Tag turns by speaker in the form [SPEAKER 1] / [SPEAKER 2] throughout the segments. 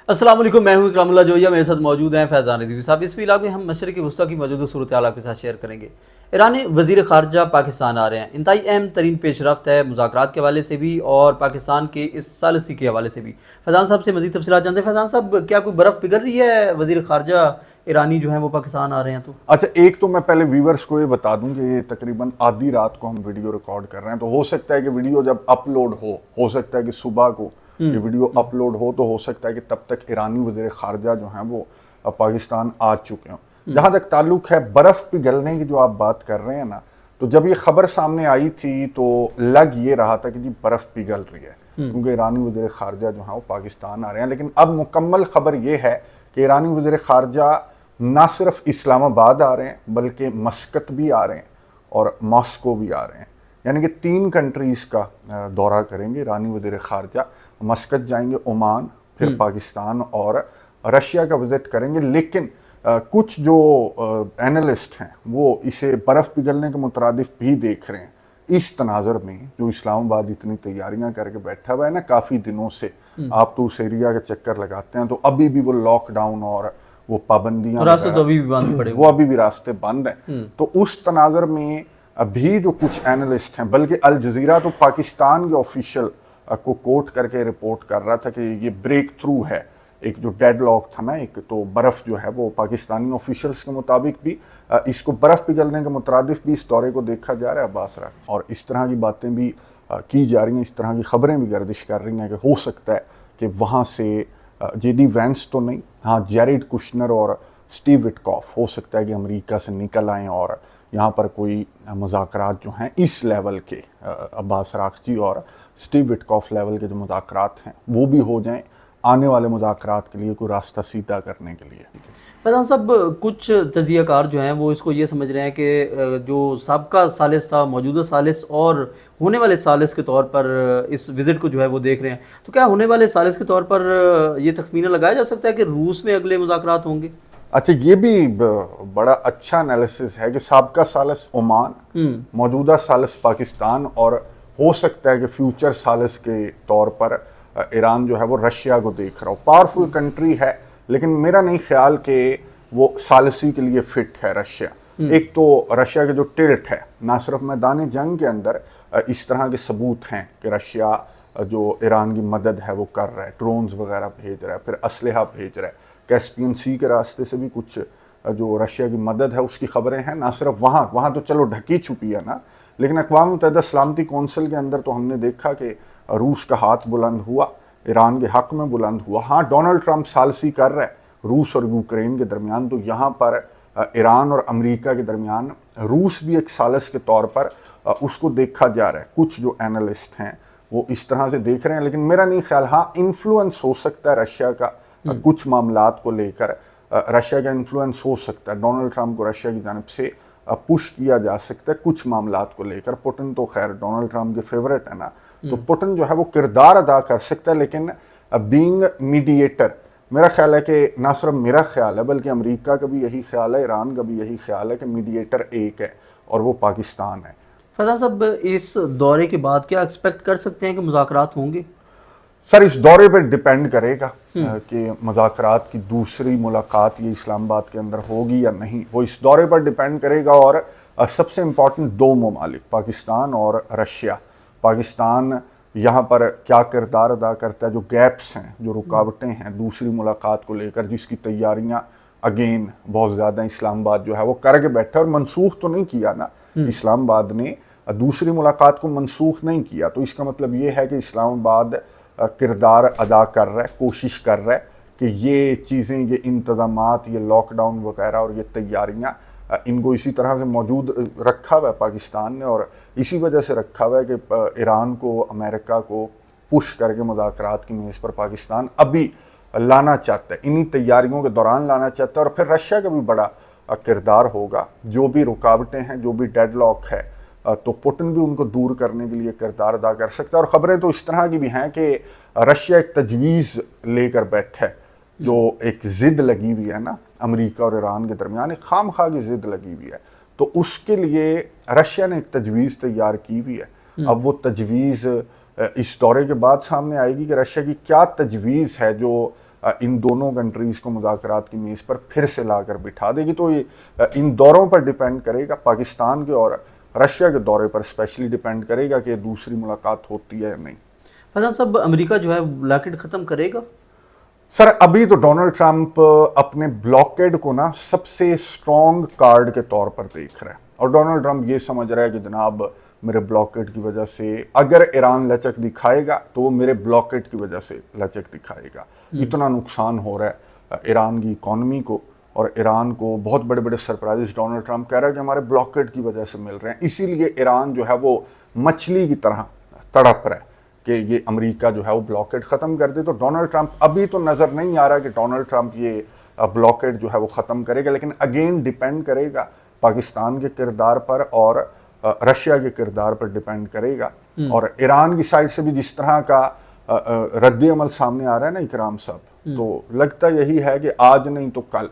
[SPEAKER 1] السلام علیکم، میں ہوں اکرام اللہ جویا، میرے ساتھ موجود ہیں فیضان رضوی صاحب۔ اس ویلاگ میں ہم مشرق وسطیٰ کی موجودہ صورتحال آپ کے ساتھ شیئر کریں گے۔ ایرانی وزیر خارجہ پاکستان آ رہے ہیں۔ انتہائی اہم ترین پیش رفت ہے مذاکرات کے حوالے سے بھی اور پاکستان کے اس ثالثی کے حوالے سے بھی۔ فیضان صاحب سے مزید تفصیلات جانتے ہیں۔ فیضان صاحب، کیا کوئی برف پگھل رہی ہے؟ وزیر خارجہ ایرانی جو ہیں وہ پاکستان آ رہے ہیں تو
[SPEAKER 2] اچھا، ایک تو میں پہلے ویورز کو یہ بتا دوں کہ یہ تقریباً آدھی رات کو ہم ویڈیو ریکارڈ کر رہے ہیں، تو ہو سکتا ہے کہ ویڈیو جب اپلوڈ ہو سکتا ہے کہ صبح کو یہ ویڈیو اپلوڈ ہو، تو ہو سکتا ہے کہ تب تک ایرانی وزیر خارجہ جو ہیں وہ پاکستان آ چکے ہوں۔ جہاں تک تعلق ہے برف پگھلنے کی جو آپ بات کر رہے ہیں نا، تو جب یہ خبر سامنے آئی تھی تو لگ یہ رہا تھا کہ جی برف پگھل رہی ہے، کیونکہ ایرانی وزیر خارجہ جو ہیں وہ پاکستان آ رہے ہیں۔ لیکن اب مکمل خبر یہ ہے کہ ایرانی وزیر خارجہ نہ صرف اسلام آباد آ رہے ہیں بلکہ مسقط بھی آ رہے ہیں اور ماسکو بھی آ رہے ہیں، یعنی کہ 3 کنٹریز کا دورہ کریں گے ایرانی وزیر خارجہ۔ مسقط جائیں گے، عمان، پھر پاکستان اور رشیا کا وزٹ کریں گے۔ لیکن کچھ جو اینالسٹ ہیں وہ اسے برف پگھلنے کے مترادف بھی دیکھ رہے ہیں۔ اس تناظر میں جو اسلام آباد اتنی تیاریاں کر کے بیٹھا ہوا ہے نا کافی دنوں سے، آپ تو اس ایریا کے چکر لگاتے ہیں تو ابھی بھی وہ لاک ڈاؤن اور وہ پابندیاں
[SPEAKER 1] راستے تو ابھی بھی بند پڑے
[SPEAKER 2] وہ ابھی بھی راستے بند ہیں۔ تو اس تناظر میں ابھی جو کچھ اینالسٹ ہیں، بلکہ الجزیرہ تو پاکستان کے آفیشل کو کوٹ کر کے رپورٹ کر رہا تھا کہ یہ بریک تھرو ہے، ایک جو ڈیڈ لاک تھا نا، ایک تو برف جو ہے وہ پاکستانی آفیشلز کے مطابق بھی اس کو برف پگھلنے کے مترادف بھی اس دورے کو دیکھا جا رہا ہے عباس راہ، اور اس طرح کی باتیں بھی کی جا رہی ہیں، اس طرح کی خبریں بھی گردش کر رہی ہیں کہ ہو سکتا ہے کہ وہاں سے جے ڈی وینس تو نہیں، ہاں جیریڈ کشنر اور سٹیو وٹکاف ہو سکتا ہے کہ امریکہ سے نکل آئیں اور یہاں پر کوئی مذاکرات جو ہیں اس لیول کے، عباس راغچی اور سٹیو وٹکاف لیول کے جو مذاکرات ہیں وہ بھی ہو جائیں آنے والے مذاکرات کے لیے کوئی راستہ سیدھا کرنے کے لیے۔
[SPEAKER 1] فیضان صاحب، کچھ تجزیہ کار جو ہیں وہ اس کو یہ سمجھ رہے ہیں کہ جو سابقہ ثالث تھا، موجودہ ثالث اور ہونے والے ثالث کے طور پر اس وزٹ کو جو ہے وہ دیکھ رہے ہیں، تو کیا ہونے والے ثالث کے طور پر یہ تخمینہ لگایا جا سکتا ہے کہ روس میں اگلے مذاکرات ہوں گے؟
[SPEAKER 2] اچھا، یہ بھی بڑا اچھا انالیسس ہے کہ سابقہ ثالث عمان، موجودہ ثالث پاکستان، اور ہو سکتا ہے کہ فیوچر ثالث کے طور پر ایران جو ہے وہ رشیا کو دیکھ رہا ہو۔ پاورفل کنٹری ہے، لیکن میرا نہیں خیال کہ وہ ثالثی کے لیے فٹ ہے رشیا۔ ایک تو رشیا کے جو ٹلٹ ہے، نہ صرف میدان جنگ کے اندر اس طرح کے ثبوت ہیں کہ رشیا جو ایران کی مدد ہے وہ کر رہا ہے، ڈرونز وغیرہ بھیج رہا ہے، پھر اسلحہ بھیج رہا ہے، کیسپین سی کے راستے سے بھی کچھ جو رشیا کی مدد ہے اس کی خبریں ہیں۔ نہ صرف وہاں تو چلو ڈھکی چھپی ہے نا، لیکن اقوام متحدہ سلامتی کونسل کے اندر تو ہم نے دیکھا کہ روس کا ہاتھ بلند ہوا، ایران کے حق میں بلند ہوا۔ ہاں، ڈونلڈ ٹرمپ ثالثی کر رہا ہے روس اور یوکرین کے درمیان، تو یہاں پر ایران اور امریکہ کے درمیان روس بھی ایک ثالث کے طور پر اس کو دیکھا جا رہا ہے۔ کچھ جو اینالسٹ ہیں وہ اس طرح سے دیکھ رہے ہیں، لیکن میرا نہیں خیال، ہاں انفلوئنس ہو سکتا ہے رشیا کا کچھ معاملات کو لے کر، رشیا کا انفلوئنس ہو سکتا ہے، ڈونلڈ ٹرمپ کو رشیا کی جانب سے پش کیا جا سکتا ہے کچھ معاملات کو لے کر۔ پوٹن تو خیر ڈونلڈ ٹرمپ کے فیورٹ ہے نا، تو پوٹن جو ہے وہ کردار ادا کر سکتا ہے، لیکن بینگ میڈیٹر، میرا خیال ہے کہ نہ صرف میرا خیال ہے بلکہ امریکہ کا بھی یہی خیال ہے، ایران کا بھی یہی خیال ہے کہ میڈیٹر ایک ہے اور وہ پاکستان ہے۔
[SPEAKER 1] فیضان صاحب، اس دورے کے بعد کیا ایکسپیکٹ کر سکتے ہیں کہ مذاکرات ہوں گے؟
[SPEAKER 2] سر، اس دورے پہ ڈیپینڈ کرے گا کہ مذاکرات کی دوسری ملاقات یہ اسلام آباد کے اندر ہوگی یا نہیں، وہ اس دورے پر ڈیپینڈ کرے گا۔ اور سب سے امپورٹنٹ 2 ممالک پاکستان اور رشیا، پاکستان یہاں پر کیا کردار ادا کرتا ہے، جو گیپس ہیں، جو رکاوٹیں ہیں دوسری ملاقات کو لے کر، جس کی تیاریاں اگین بہت زیادہ اسلام آباد جو ہے وہ کر کے بیٹھا، اور منسوخ تو نہیں کیا نا، اسلام آباد نے دوسری ملاقات کو منسوخ نہیں کیا، تو اس کا مطلب یہ ہے کہ اسلام آباد کردار ادا کر رہا ہے، کوشش کر رہا ہے کہ یہ چیزیں، یہ انتظامات، یہ لاک ڈاؤن وغیرہ اور یہ تیاریاں، ان کو اسی طرح سے موجود رکھا ہوا ہے پاکستان نے، اور اسی وجہ سے رکھا ہوا ہے کہ ایران کو، امریکہ کو پش کر کے مذاکرات کی میز پر پاکستان ابھی لانا چاہتا ہے، انہی تیاریوں کے دوران لانا چاہتا ہے۔ اور پھر رشیا کا بھی بڑا کردار ہوگا، جو بھی رکاوٹیں ہیں، جو بھی ڈیڈ لاک ہے، تو پوٹن بھی ان کو دور کرنے کے لیے کردار ادا کر سکتا ہے۔ اور خبریں تو اس طرح کی بھی ہیں کہ رشیا ایک تجویز لے کر بیٹھا ہے، جو ایک ضد لگی ہوئی ہے نا امریکہ اور ایران کے درمیان، ایک خام خواہ کی ضد لگی ہوئی ہے، تو اس کے لیے رشیا نے ایک تجویز تیار کی ہوئی ہے۔ اب وہ تجویز اس دورے کے بعد سامنے آئے گی کہ رشیا کی کیا تجویز ہے جو इन दोनों कंट्रीज़ को मुज़ाकरात की मेज़ पर फिर से ला कर बिठा देगी। तो ये इन दौरों पर डिपेंड करेगा, पाकिस्तान के और रशिया के दौरे पर स्पेशली डिपेंड करेगा कि दूसरी मुलाकात होती है या नहीं।
[SPEAKER 1] फैजान साहब, अमेरिका जो है ब्लॉकेड ख़त्म करेगा?
[SPEAKER 2] सर अभी तो डोनाल्ड ट्रंप अपने ब्लॉकेड को ना सबसे स्ट्रॉन्ग कार्ड के तौर पर देख रहा है, और डोनाल्ड ट्रंप ये समझ रहा है कि जनाब मेरे ब्लॉकेड की वजह से अगर ईरान लचक दिखाएगा तो वो मेरे ब्लॉकेड की वजह से लचक दिखाएगा। इतना नुकसान हो रहा है ईरान की इकॉनमी को, और ईरान को बहुत बड़े बड़े सरप्राइजेस डोनाल्ड ट्रंप कह रहा है कि हमारे ब्लॉकेड की वजह से मिल रहे हैं। इसीलिए ईरान जो है वो मछली की तरह तड़प रहा है कि ये अमेरिका जो है वो ब्लॉकेड ख़त्म कर दे। तो डोनाल्ड ट्रंप अभी तो नज़र नहीं आ रहा कि डोनाल्ड ट्रंप ये ब्लॉकेड जो है वो ख़त्म करेगा, लेकिन अगेन डिपेंड करेगा पाकिस्तान के किरदार पर और रशिया के किरदार पर डिपेंड करेगा। और ईरान की साइड से भी जिस तरह का रद्द अमल सामने आ रहा है ना इकराम साहब, तो लगता यही है कि आज नहीं तो कल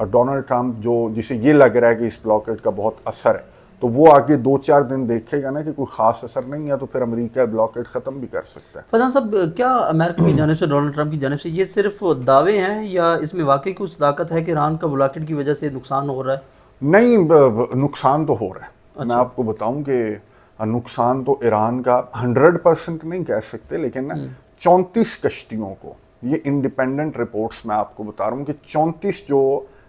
[SPEAKER 2] डोनाल्ड ट्रंप जो जिसे ये लग रहा है कि इस ब्लॉकेड का बहुत असर है, तो वो आगे 2-4 दिन देखेगा ना कि कोई ख़ास असर नहीं है, तो फिर अमेरिका ब्लॉकेड ख़त्म भी कर सकता है।
[SPEAKER 1] फैजान साहब, क्या अमेरिका की जानिब से, डोनाल्ड ट्रंप की जानिब से ये सिर्फ दावे हैं या इसमें वाकई कुछ ताकत है कि ईरान का ब्लॉकेड की वजह से नुकसान हो रहा है?
[SPEAKER 2] नहीं, नुकसान तो हो रहा है। मैं आपको बताऊं कि नुकसान तो ईरान का 100% नहीं कह सकते, लेकिन ना 34 कश्तियों को, ये इंडिपेंडेंट रिपोर्ट्स मैं आपको बता रहा हूँ कि 34 जो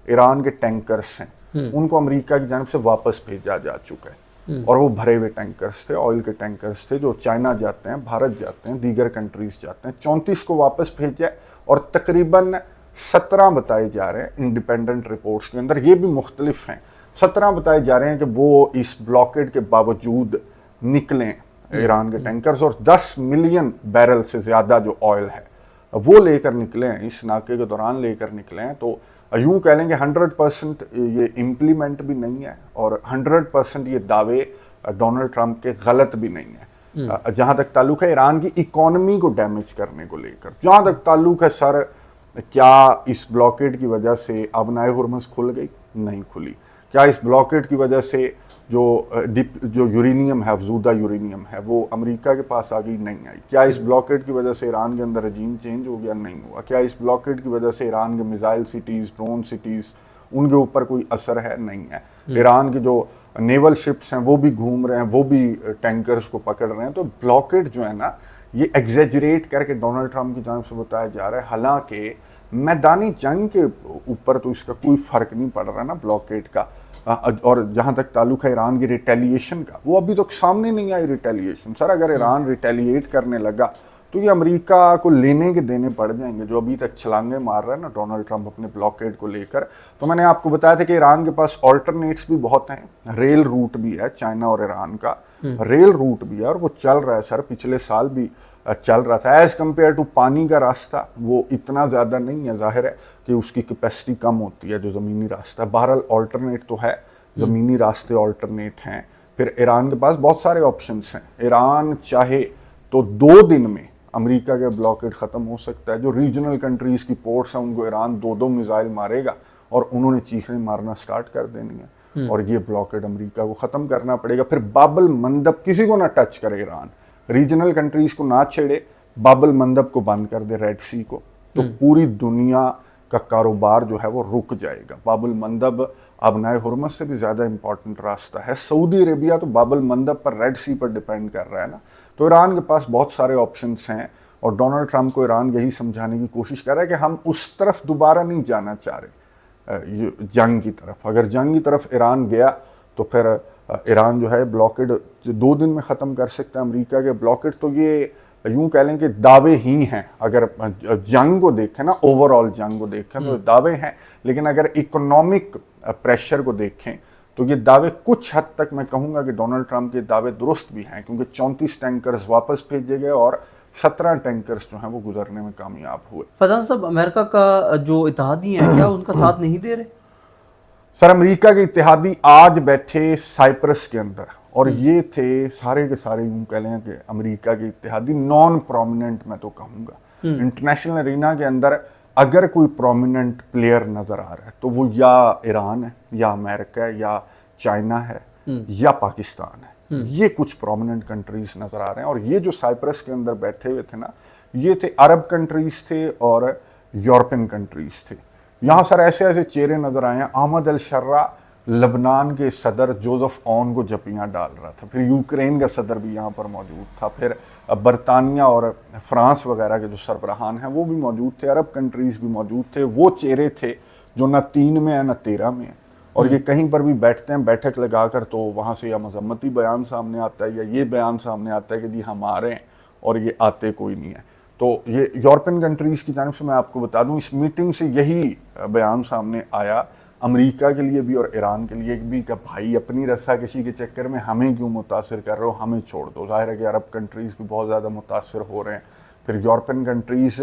[SPEAKER 2] ईरान के टैंकर्स हैं उनको अमेरिका की जानिब से वापस भेजा जा चुका है, और वो भरे हुए टैंकर्स थे, ऑयल के टैंकर्स थे जो चाइना जाते हैं, भारत जाते हैं, दीगर कंट्रीज जाते हैं। 34 को वापस भेजा है, और तकरीबन 17 बताए जा रहे हैं इंडिपेंडेंट रिपोर्ट्स के अंदर, ये भी मुख्तलिफ हैं, 17 बताए जा रहे हैं कि वो इस ब्लॉकेड के बावजूद निकलें ईरान के टैंकर्स, और 10 मिलियन बैरल से ज़्यादा जो ऑयल है वो लेकर निकले हैं, इस नाके के दौरान लेकर निकले हैं। तो यूँ कह लेंगे 100% ये इम्प्लीमेंट भी नहीं है, और 100% ये दावे डोनाल्ड ट्रंप के गलत भी नहीं है। जहाँ तक ताल्लुक है ईरान की इकॉनमी को डैमेज करने को लेकर, जहाँ तक ताल्लुक है सर, क्या इस ब्लॉकेड की वजह से आबनाए हुर्मुज़ खुल गई? नहीं खुली। क्या इस ब्लॉकेड की वजह से जो यूरेनियम है, अफजूदा यूरेनियम है, वो अमेरिका के पास आ गई? नहीं आई। क्या इस ब्लॉकेड की वजह से ईरान के अंदर रजीम चेंज हो गया? नहीं हुआ। क्या इस ब्लॉकेड की वजह से ईरान के मिसाइल सिटीज़, ड्रोन सिटीज़, उनके ऊपर कोई असर है? नहीं है। ईरान की जो नेवल शिप्स हैं वो भी घूम रहे हैं, वो भी टैंकर्स को पकड़ रहे हैं। तो ब्लॉकेड जो है ना, ये एग्जेजरेट करके डोनाल्ड ट्रंप की जानिब से बताया जा रहा है, हालांकि मैदानी जंग के ऊपर तो इसका कोई फ़र्क नहीं पड़ रहा ना ब्लॉकेड का। और जहाँ तक ताल्लुक है ईरान की रिटेलिएशन का, वो अभी तक सामने नहीं आई रिटेलिएशन। सर अगर ईरान रिटेलिएट करने लगा तो ये अमेरिका को लेने के देने पड़ जाएंगे, जो अभी तक छलांगे मार रहा है ना डोनाल्ड ट्रंप अपने ब्लॉकेड को लेकर। तो मैंने आपको बताया था कि ईरान के पास ऑल्टरनेट्स भी बहुत हैं, रेल रूट भी है, चाइना और ईरान का रेल रूट भी है, और वो चल रहा है सर, पिछले साल भी चल रहा था। एज़ कम्पेयर टू पानी का रास्ता वो इतना ज़्यादा नहीं है, जाहिर है कि उसकी कैपेसिटी कम होती है जो ज़मीनी रास्ता है। बहरहाल ऑल्टरनेट तो है, ज़मीनी रास्ते ऑल्टरनेट हैं। फिर ईरान के पास बहुत सारे ऑप्शंस हैं। ईरान चाहे तो 2 दिन में अमेरिका के ब्लॉकेड ख़त्म हो सकता है। जो रीजनल कंट्रीज़ की पोर्ट्स हैं उनको ईरान 2-2 मिसाइल मारेगा, और उन्होंने चीखें मारना स्टार्ट कर देनी है, और ये ब्लॉकेड अमेरिका को ख़त्म करना पड़ेगा। फिर बाबल मंदब किसी को ना टच करे ईरान, रीजनल कंट्रीज़ को ना छेड़े, बाबल मंदब को बंद कर दे, रेड सी को, तो पूरी दुनिया का कारोबार जो है वो रुक जाएगा। बाबल मंदब आबनाए हुर्मुज़ से भी ज़्यादा इंपॉर्टेंट रास्ता है। सऊदी अरेबिया तो बाबल मंदब पर, रेड सी पर डिपेंड कर रहा है ना। तो ईरान के पास बहुत सारे ऑप्शंस हैं, और डोनाल्ड ट्रंप को ईरान यही समझाने की कोशिश कर रहा है कि हम उस तरफ दोबारा नहीं जाना चाह रहे, जंग की तरफ। अगर जंग की तरफ ईरान गया तो फिर ईरान जो है ब्लॉकेड 2 दिन में ख़त्म कर सकता है अमेरिका के ब्लॉकेड। तो ये यूँ कह लें कि दावे ही हैं। अगर जंग को देखें ना, ओवरऑल जंग को देखें तो दावे हैं, लेकिन अगर इकोनॉमिक प्रेशर को देखें तो ये दावे कुछ हद तक मैं कहूँगा कि डोनाल्ड ट्रंप के दावे दुरुस्त भी हैं, क्योंकि 34 टैंकर्स वापस भेजे गए और 17 टैंकर्स जो हैं वो गुजरने में कामयाब हुए।
[SPEAKER 1] फैजान साहब, अमेरिका का जो इत्तेहादी हैं क्या उनका साथ नहीं दे रहे?
[SPEAKER 2] सर अमेरिका के इत्तेहादी आज बैठे साइप्रस के अंदर, और ये थे सारे के सारे यूँ कह लें कि अमेरिका के इत्तेहादी नॉन प्रोमिनेंट, मैं तो कहूँगा। इंटरनेशनल अरीना के अंदर अगर कोई प्रोमिनेंट प्लेयर नज़र आ रहा है तो वो या ईरान है, या अमेरिका है, या चाइना है, या पाकिस्तान है। ये कुछ प्रोमिनेंट कंट्रीज नज़र आ रहे हैं। और ये जो साइप्रस के अंदर बैठे हुए थे ना, ये थे अरब कंट्रीज थे और यूरोपियन कंट्रीज थे। यहाँ सर ऐसे ऐसे चेहरे नज़र आए हैं। अहमद अल शर्रा लबनान के सदर जोसेफ ऑन को जपियाँ डाल रहा था, फिर यूक्रेन का सदर भी यहाँ पर मौजूद था, फिर बरतानिया और फ्रांस वगैरह के जो सरबराहान हैं वो भी मौजूद थे, अरब कंट्रीज़ भी मौजूद थे। वो चेहरे थे जो न 3 में है न 13 में है, और ये कहीं पर भी बैठते हैं बैठक लगाकर तो वहाँ से या मजम्मती बयान सामने आता है या ये बयान सामने आता है कि जी हम आ रहे हैं, और ये आते कोई नहीं है। तो ये यूरोपियन कंट्रीज़ की जानिब से मैं आपको बता दूं, इस मीटिंग से यही बयान सामने आया अमेरिका के लिए भी और ईरान के लिए भी कि भाई अपनी रस्साकशी के चक्कर में हमें क्यों मुतासिर कर रहे हो, हमें छोड़ दो। ज़ाहिर है कि अरब कंट्रीज़ भी बहुत ज़्यादा मुतासिर हो रहे हैं, फिर यूरोपियन कंट्रीज़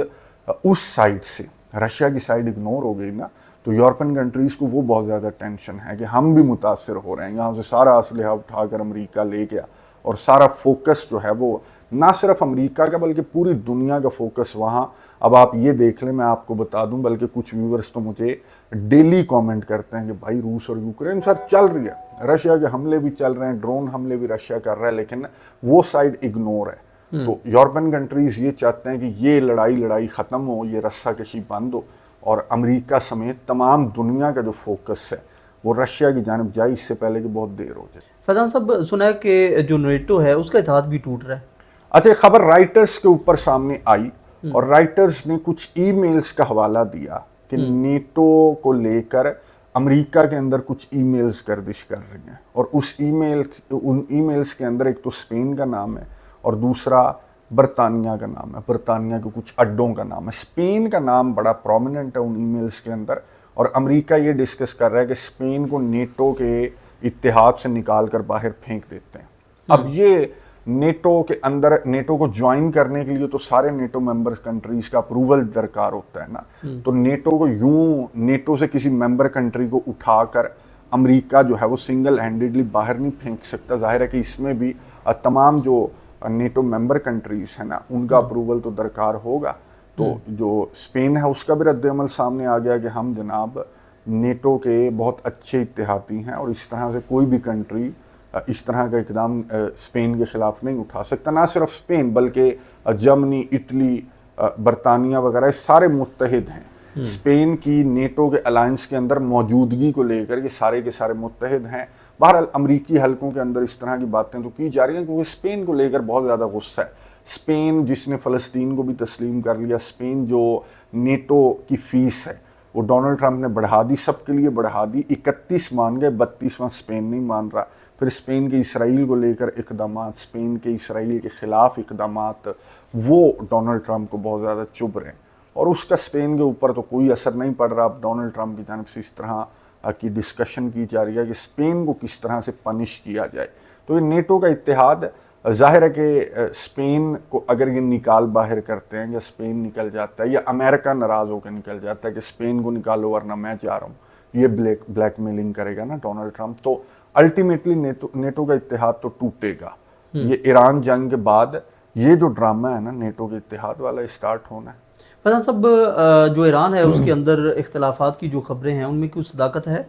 [SPEAKER 2] उस साइड से रशिया की साइड इग्नोर हो गई ना, तो यूरोपियन कंट्रीज़ को वो बहुत ज़्यादा टेंशन है कि हम भी मुतासिर हो रहे हैं। यहाँ से सारा असलहा उठाकर अमेरिका ले गया और सारा फोकस जो है वो ना सिर्फ अमेरिका का बल्कि पूरी दुनिया का फोकस वहाँ। अब आप ये देख लें, मैं आपको बता दूं, बल्कि कुछ व्यूवर्स तो मुझे डेली कमेंट करते हैं कि भाई रूस और यूक्रेन सर चल रही है, रशिया के हमले भी चल रहे हैं, ड्रोन हमले भी रशिया कर रहा है, लेकिन वो साइड इग्नोर है। तो यूरोपियन कंट्रीज़ ये चाहते हैं कि ये लड़ाई ख़त्म हो, ये रस्साकशी बंद हो, और अमेरिका समेत तमाम दुनिया का जो फोकस है वो रशिया की जानिब जाए, इससे पहले कि बहुत देर हो जाए।
[SPEAKER 1] फैजान साहब, सुना है कि जो नेटो है उसका इत्तेहाद भी टूट रहा है।
[SPEAKER 2] अच्छा, खबर राइटर्स के ऊपर सामने आई और राइटर्स ने कुछ ईमेल्स का हवाला दिया कि नेटो को लेकर अमेरिका के अंदर कुछ ईमेल्स गर्दिश कर रही हैं, और उन ईमेल्स के अंदर एक तो स्पेन का नाम है और दूसरा बरतानिया का नाम है, बरतानिया के कुछ अड्डों का नाम है। स्पेन का नाम बड़ा प्रोमिनेंट है उन ईमेल्स के अंदर, और अमेरिका ये डिस्कस कर रहा है कि स्पेन को नेटो के इत्तेहाद से निकाल कर बाहर फेंक देते हैं। अब ये नेटो के अंदर, नेटो को ज्वाइन करने के लिए तो सारे नेटो मेंबर्स कंट्रीज का अप्रूवल दरकार होता है ना, तो नेटो को यूं, नेटो से किसी मेंबर कंट्री को उठाकर अमेरिका जो है वो सिंगल हैंडेडली बाहर नहीं फेंक सकता। जाहिर है कि इसमें भी तमाम जो नेटो मेंबर कंट्रीज है ना उनका अप्रूवल तो दरकार होगा। तो जो स्पेन है उसका भी रद्द-ए-अमल सामने आ गया कि हम जनाब नेटो के बहुत अच्छे इत्तेहादी हैं और इस तरह से कोई भी कंट्री इस तरह का इकदाम स्पेन के ख़िलाफ़ नहीं उठा सकता। ना सिर्फ स्पेन बल्कि जर्मनी, इटली, बरतानिया वगैरह सारे मुत्तहिद हैं। स्पेन की नेटो के अलायंस के अंदर मौजूदगी को लेकर ये सारे के सारे मुत्तहिद हैं। बहरहाल अमरीकी हलकों के अंदर इस तरह की बातें तो की जा रही हैं क्योंकि स्पेन को लेकर बहुत ज़्यादा गुस्सा है। स्पेन जिसने फ़लस्तीन को भी तस्लीम कर लिया, स्पेन जो नेटो की फ़ीस है वो डोनाल्ड ट्रंप ने बढ़ा दी, सबके लिए बढ़ा दी। 31 मान गए, 32वां स्पेन नहीं मान रहा। फिर स्पेन के इसराइल को लेकर इक़दामात, स्पेन के इसराइल के ख़िलाफ़ इक़दामात, वो डोनाल्ड ट्रंप को बहुत ज़्यादा चुभ रहे हैं और उसका स्पेन के ऊपर तो कोई असर नहीं पड़ रहा। अब डोनाल्ड ट्रंप की जानिब से इस तरह की डिस्कशन की जा रही है कि स्पेन को किस तरह से पनिश किया जाए। तो ये नेटो का इत्तेहाद, ज़ाहिर है कि स्पेन को अगर ये निकाल बाहर करते हैं या स्पेन निकल जाता है या अमेरिका नाराज़ होकर निकल जाता है कि स्पेन को निकालो वरना मैं जा रहा हूँ, ये ब्लैकमेलिंग करेगा ना डोनाल्ड ट्रंप, तो अल्टीमेटली नेटो का इत्तेहाद तो टूटेगा। ये ईरान जंग के बाद ये जो ड्रामा है ना नेटो के इत्तेहाद वाला स्टार्ट होना है।
[SPEAKER 1] फैजान साहब, जो ईरान है उसके अंदर इख्तलाफात की जो खबरें हैं उनमें कुछ सदाकत है?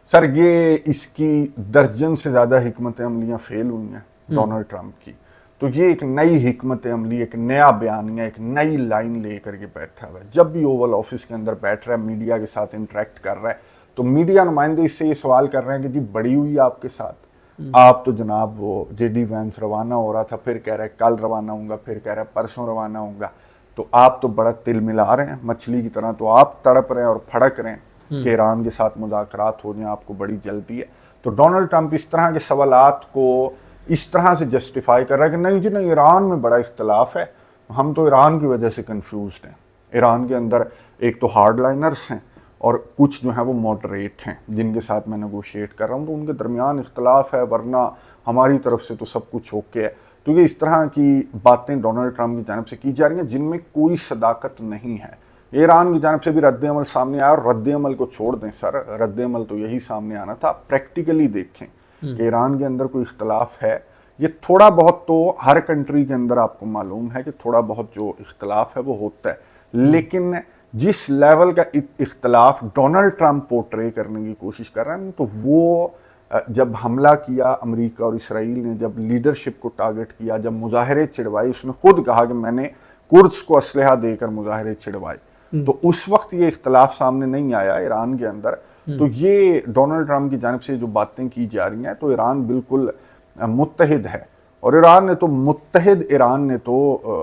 [SPEAKER 2] सर ये इसकी दर्जन से ज़्यादा हिकमत अमलियाँ फेल हुई हैं डोनाल्ड ट्रंप की। तो ये एक नई हिकमत अमली, एक नया बयानिया, एक नई लाइन लेकर के बैठा हुआ है। जब भी ओवल ऑफिस के अंदर बैठ रहा है, मीडिया के साथ इंटरेक्ट कर रहा है, तो मीडिया नुमाइंदे इससे ये सवाल कर रहे हैं कि जी बड़ी हुई आपके साथ, आप तो जनाब वो जेडी वैंस रवाना हो रहा था, फिर कह रहे कल रवाना होऊंगा, फिर कह रहे परसों रवाना होऊंगा, तो आप तो बड़ा तिल मिला रहे हैं मछली की तरह, तो आप तड़प रहे हैं और फड़क रहे हैं कि ईरान के साथ मुज़ाकरात हो जाएं, आपको बड़ी जल्दी है। तो डोनाल्ड ट्रंप इस तरह के सवालात को इस तरह से जस्टिफाई कर रहा है कि नहीं जी नहीं, ईरान में बड़ा इख्तलाफ है, हम तो ईरान की वजह से कंफ्यूज्ड हैं। ईरान के अंदर एक तो हार्ड लाइनर्स हैं और कुछ जो हैं वो मॉडरेट हैं जिनके साथ मैं नेगोशिएट कर रहा हूँ, तो उनके दरमियान इख्तलाफ है, वरना हमारी तरफ से तो सब कुछ ओके है। तो ये इस तरह की बातें डोनाल्ड ट्रंप की जानिब से की जा रही हैं जिनमें कोई सदाकत नहीं है। ईरान की जानिब से भी रद्द-ए-अमल सामने आया, और रद्द-ए-अमल को छोड़ दें सर, रद्द-ए-अमल तो यही सामने आना था। प्रैक्टिकली देखें कि ईरान के अंदर कोई इख्तलाफ है, ये थोड़ा बहुत तो हर कंट्री के अंदर आपको मालूम है कि थोड़ा बहुत जो इख्तलाफ है वो होता है, लेकिन जिस लेवल का इख्तलाफ डोनाल्ड ट्रंप पोर्ट्रे करने की कोशिश कर रहे हैं, तो वो जब हमला किया अमेरिका और इसराइल ने, जब लीडरशिप को टारगेट किया, जब मुजाहरे छिड़वाए, उसने खुद कहा कि मैंने कुर्द्स को असलहा देकर मुजाहरे छिड़वाए, تو اس وقت یہ اختلاف سامنے نہیں آیا ایران کے اندر. تو یہ ڈونلڈ ٹرمپ کی جانب سے جو باتیں کی جا رہی ہیں تو ایران بالکل متحد ہے, اور متحد ایران نے تو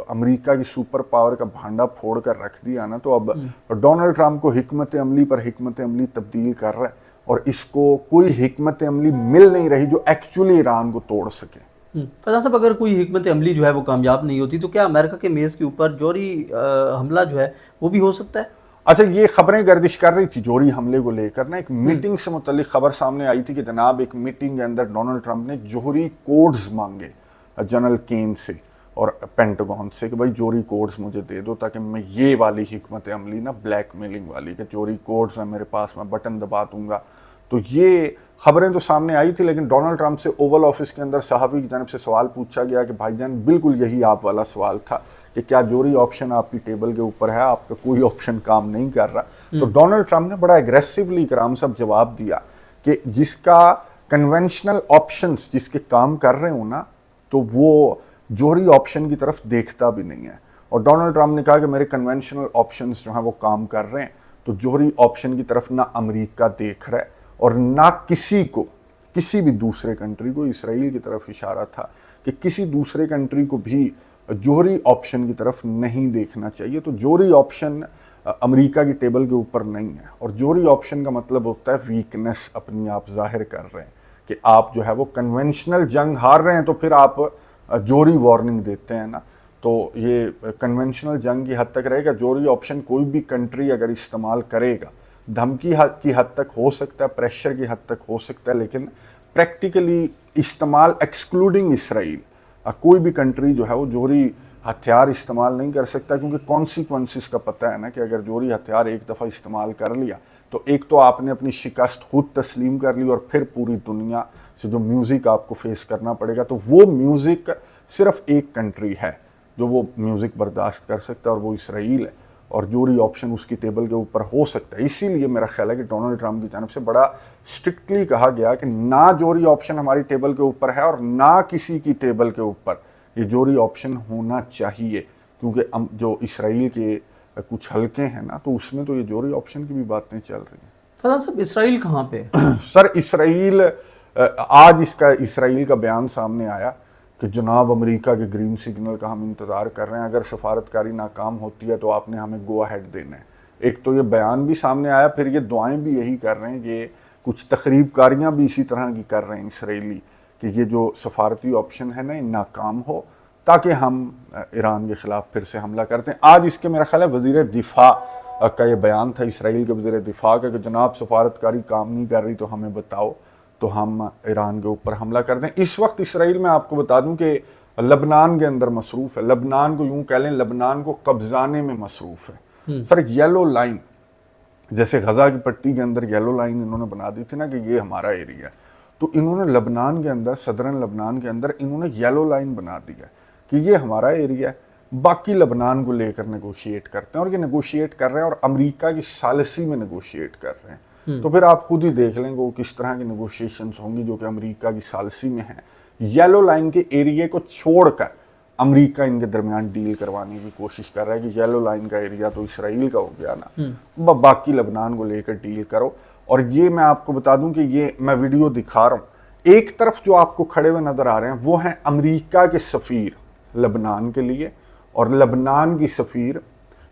[SPEAKER 2] امریکہ کی سپر پاور کا بھانڈا پھوڑ کر رکھ دیا نا. تو اب ڈونلڈ ٹرمپ کو حکمت عملی پر حکمت عملی تبدیل کر رہا ہے, اور اس کو کوئی حکمت عملی مل نہیں رہی جو ایکچولی ایران کو توڑ سکے.
[SPEAKER 1] فیضان صاحب, اگر کوئی حکمت عملی جو ہے وہ کامیاب نہیں ہوتی تو کیا امریکہ کے میز کے اوپر جوہری حملہ جو ہے وہ بھی ہو سکتا ہے؟
[SPEAKER 2] اچھا, یہ خبریں گردش کر رہی تھی جوہری حملے کو لے کر نا. ایک میٹنگ سے متعلق خبر سامنے آئی تھی کہ جناب ایک میٹنگ کے اندر ڈونلڈ ٹرمپ نے جوہری کوڈز مانگے جنرل کین سے اور پینٹاگون سے کہ بھائی جوہری کوڈز مجھے دے دو تاکہ میں یہ والی حکمت عملی نا بلیک میلنگ والی کہ جوہری کوڈز ہیں میرے پاس, میں بٹن دبا دوں گا. تو یہ خبریں تو سامنے آئی تھی, لیکن ڈونلڈ ٹرمپ سے اوول آفس کے اندر صحافی کی جانب سے سوال پوچھا گیا کہ بھائی جان بالکل یہی آپ والا سوال تھا کہ کیا جوہری آپشن آپ کی ٹیبل کے اوپر ہے, آپ کا کوئی آپشن کام نہیں کر رہا. تو ڈونلڈ ٹرمپ نے بڑا ایگریسولی کرام صاحب جواب دیا کہ جس کا کنونشنل آپشنز جس کے کام کر رہے ہوں نا تو وہ جوہری آپشن کی طرف دیکھتا بھی نہیں ہے. اور ڈونلڈ ٹرمپ نے کہا کہ میرے کنونشنل آپشنز جو ہیں وہ کام کر رہے ہیں, تو جوہری آپشن کی طرف نہ امریکہ دیکھ رہا ہے اور نہ کسی بھی دوسرے کنٹری کو. اسرائیل کی طرف اشارہ تھا کہ کسی دوسرے کنٹری کو بھی جوہری آپشن کی طرف نہیں دیکھنا چاہیے. تو جوہری آپشن امریکہ کی ٹیبل کے اوپر نہیں ہے, اور جوہری آپشن کا مطلب ہوتا ہے ویکنس اپنی آپ ظاہر کر رہے ہیں کہ آپ جو ہے وہ کنونشنل جنگ ہار رہے ہیں تو پھر آپ جوہری وارننگ دیتے ہیں نا. تو یہ کنونشنل جنگ کی حد تک رہے گا. جوہری آپشن کوئی بھی کنٹری اگر استعمال کرے گا, دھمکی کی حد تک ہو سکتا ہے, پریشر کی حد تک ہو سکتا ہے, لیکن پریکٹیکلی استعمال ایکسکلوڈنگ اسرائیل کوئی بھی کنٹری جو ہے وہ جوہری ہتھیار استعمال نہیں کر سکتا, کیونکہ کانسیکوینسز کا پتہ ہے نا کہ اگر جوہری ہتھیار ایک دفعہ استعمال کر لیا تو ایک تو آپ نے اپنی شکست خود تسلیم کر لی, اور پھر پوری دنیا سے جو میوزک آپ کو فیس کرنا پڑے گا. تو وہ میوزک صرف ایک کنٹری ہے جو وہ میوزک برداشت کر سکتا ہے, اور وہ اسرائیل ہے, اور جوہری آپشن اس کی ٹیبل کے اوپر ہو سکتا ہے. اسی لیے میرا خیال ہے کہ ڈونلڈ ٹرمپ کی جانب سے بڑا اسٹرکٹلی کہا گیا کہ نہ جوہری آپشن ہماری ٹیبل کے اوپر ہے اور نہ کسی کی ٹیبل کے اوپر یہ جوہری آپشن ہونا چاہیے, کیونکہ جو اسرائیل کے کچھ حلقے ہیں نا تو اس میں تو یہ جوہری آپشن کی بھی باتیں چل رہی ہیں.
[SPEAKER 1] فیضان صاحب, اسرائیل کہاں پہ؟
[SPEAKER 2] سر اسرائیل آج اسرائیل کا بیان سامنے آیا کہ جناب امریکہ کے گرین سگنل کا ہم انتظار کر رہے ہیں, اگر سفارتکاری ناکام ہوتی ہے تو آپ نے ہمیں گو اہیڈ دینا ہے. ایک تو یہ بیان بھی سامنے آیا, پھر یہ دعائیں بھی یہی کر رہے ہیں, یہ کچھ تقریب کاریاں بھی اسی طرح کی کر رہے ہیں اسرائیلی کہ یہ جو سفارتی آپشن ہے نا یہ ناکام ہو تاکہ ہم ایران کے خلاف پھر سے حملہ کرتے ہیں. آج اس کے میرا خیال ہے وزیر دفاع کا یہ بیان تھا, اسرائیل کے وزیر دفاع کا, کہ جناب سفارتکاری کام نہیں کر رہی تو ہمیں بتاؤ تو ہم ایران کے اوپر حملہ کر دیں. اس وقت اسرائیل میں آپ کو بتا دوں کہ لبنان کے اندر مصروف ہے, لبنان کو یوں کہہ لیں لبنان کو قبضانے میں مصروف ہے. سر یلو لائن جیسے غزہ کی پٹی کے اندر یلو لائن انہوں نے بنا دی تھی نا کہ یہ ہمارا ایریا ہے, تو انہوں نے لبنان کے اندر صدرن لبنان کے اندر انہوں نے یلو لائن بنا دیا کہ یہ ہمارا ایریا ہے, باقی لبنان کو لے کر نیگوشیٹ کرتے ہیں, اور یہ نیگوشیٹ کر رہے ہیں اور امریکہ کی ثالثی میں نیگوشیٹ کر رہے ہیں. تو پھر آپ خود ہی دیکھ لیں گے وہ کس طرح کی نیگوشیشنز ہوں گی جو کہ امریکہ کی ثالثی میں ہیں. یلو لائن کے ایریے کو چھوڑ کر امریکہ ان کے درمیان ڈیل کروانے کی کوشش کر رہا ہے کہ یلو لائن کا ایریا تو اسرائیل کا ہو گیا نا, باقی لبنان کو لے کر ڈیل کرو. اور یہ میں آپ کو بتا دوں کہ یہ میں ویڈیو دکھا رہا ہوں, ایک طرف جو آپ کو کھڑے ہوئے نظر آ رہے ہیں وہ ہیں امریکہ کے سفیر لبنان کے لیے اور لبنان کی سفیر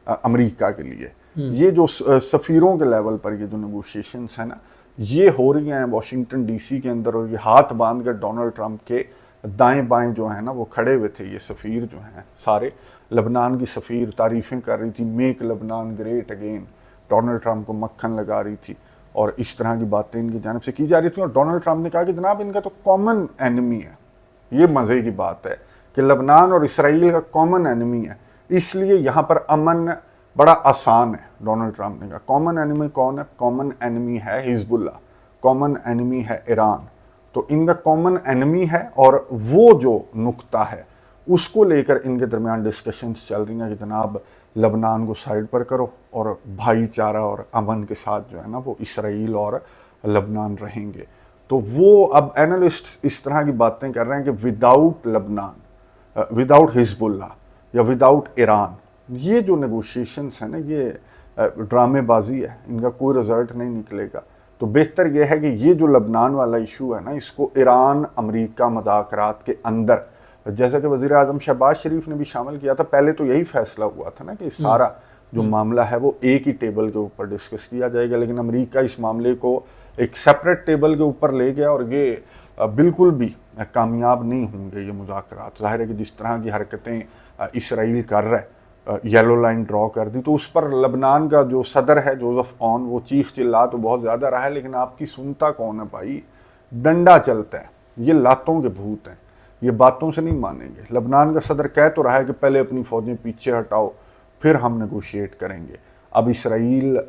[SPEAKER 2] امریکہ کے لیے. یہ جو سفیروں کے لیول پر یہ جو نیگوشیشنز ہیں نا یہ ہو رہی ہیں واشنگٹن ڈی سی کے اندر, اور یہ ہاتھ باندھ کر ڈونلڈ ٹرمپ کے دائیں بائیں جو ہیں نا وہ کھڑے ہوئے تھے. یہ سفیر جو ہیں سارے, لبنان کی سفیر تعریفیں کر رہی تھی, میک لبنان گریٹ اگین, ڈونلڈ ٹرمپ کو مکھن لگا رہی تھی, اور اس طرح کی باتیں ان کی جانب سے کی جا رہی تھیں. اور ڈونلڈ ٹرمپ نے کہا کہ جناب ان کا تو کامن اینمی ہے. یہ مزے کی بات ہے کہ لبنان اور اسرائیل کا کامن اینمی ہے, اس لیے یہاں پر امن بڑا آسان ہے. ڈونلڈ ٹرمپ نے کہا کامن اینمی کون ہے؟ کامن اینمی ہے حزب اللہ, کامن اینمی ہے ایران. تو ان کا کامن اینمی ہے, اور وہ جو نقطہ ہے اس کو لے کر ان کے درمیان ڈسکشنز چل رہی ہیں کہ جناب لبنان کو سائڈ پر کرو اور بھائی چارہ اور امن کے ساتھ جو ہے نا وہ اسرائیل اور لبنان رہیں گے. تو وہ اب اینالسٹ اس طرح کی باتیں کر رہے ہیں کہ وداؤٹ لبنان, وداؤٹ حزب اللہ یا وداؤٹ ایران, یہ جو نیگوشیشنز ہیں نا یہ ड्रामे बाजी है, इनका कोई रिजल्ट नहीं निकलेगा। तो बेहतर यह है कि ये जो लबनान वाला इशू है ना, इसको ईरान अमेरिका मुज़ाकरात के अंदर, जैसा कि वज़ीर आज़म शहबाज शरीफ ने भी शामिल किया था, पहले तो यही फैसला हुआ था ना कि सारा जो मामला है वो एक ही टेबल के ऊपर डिस्कस किया जाएगा, लेकिन अमेरिका इस मामले को एक सेपरेट टेबल के ऊपर ले गया और ये बिल्कुल भी कामयाब नहीं होंगे ये मुज़ाकरात। ज़ाहिर है कि जिस तरह की हरकतें इसराइल कर रहा है, येलो लाइन ड्रॉ कर दी, तो उस पर लबनान का जो सदर है जोसेफ ऑन, वो चीख चिल्ला तो बहुत ज़्यादा रहा है, लेकिन आपकी सुनता कौन है भाई? डंडा चलता है, ये लातों के भूत हैं, ये बातों से नहीं मानेंगे। लबनान का सदर कह तो रहा है कि पहले अपनी फ़ौजें पीछे हटाओ फिर हम नेगोशिएट करेंगे। अब इसराइल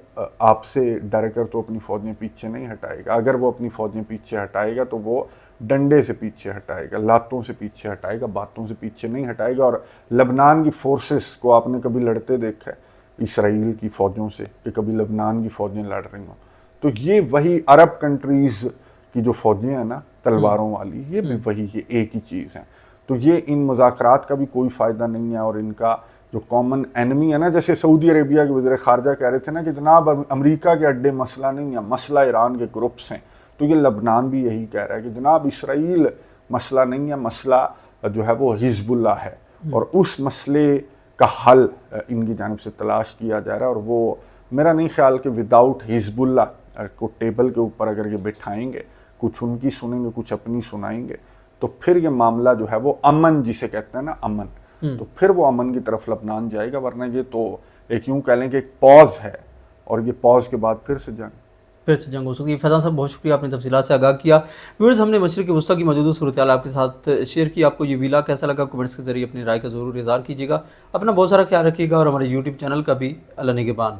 [SPEAKER 2] आपसे डर कर तो अपनी फ़ौजें पीछे नहीं हटाएगा, अगर वो अपनी फ़ौजें पीछे हटाएगा तो वो डंडे से पीछे हटाएगा, लातों से पीछे हटाएगा, बातों से पीछे नहीं हटाएगा। और लबनान की फोर्सेस को आपने कभी लड़ते देखा है इसराइल की फ़ौजों से कि कभी लबनान की फ़ौजें लड़ रही हों? तो ये वही अरब कंट्रीज़ की जो फ़ौजें हैं ना तलवारों वाली, ये भी वही ये एक ही चीज़ हैं। तो ये इन मुज़ाकरात का भी कोई फ़ायदा नहीं है, और इनका जो कॉमन एनिमी है ना, जैसे सऊदी अरेबिया के वज़ीर ख़ारजा कह रहे थे ना कि जनाब अमेरिका के अड्डे मसला नहीं है, मसला ईरान के ग्रुप्स हैं, तो ये लबनान भी यही कह रहा है कि जनाब इसराइल मसला नहीं है, मसला जो है वो हिज़्बुल्लाह है, और उस मसले का हल इनकी जानिब से तलाश किया जा रहा है। और वो मेरा नहीं ख्याल कि विदाउट हिज़्बुल्लाह को टेबल के ऊपर अगर ये बिठाएंगे, कुछ उनकी सुनेंगे कुछ अपनी सुनाएंगे, तो फिर ये मामला जो है वो अमन जिसे कहते हैं ना, अमन, तो फिर वो अमन की तरफ लबनान जाएगा। वरना ये तो एक यूँ कह लें कि एक पॉज है, और ये पॉज के बाद फिर से जंग
[SPEAKER 1] हो सकती है। फैज़ान साहब बहुत शुक्रिया, आपने तफसीलात से आगाह किया। व्यूअर्स, हमने मशरिक़ वस्ता की मौजूदा सूरत हाल आपके साथ शेयर की। आपको ये वीला कैसा लगा, कमेंट्स के जरिए अपनी राय का ज़रूर इज़हार कीजिएगा। अपना बहुत सारा ख्याल रखिएगा, और हमारे यूट्यूब चैनल का भी अल्लाह निगहबान।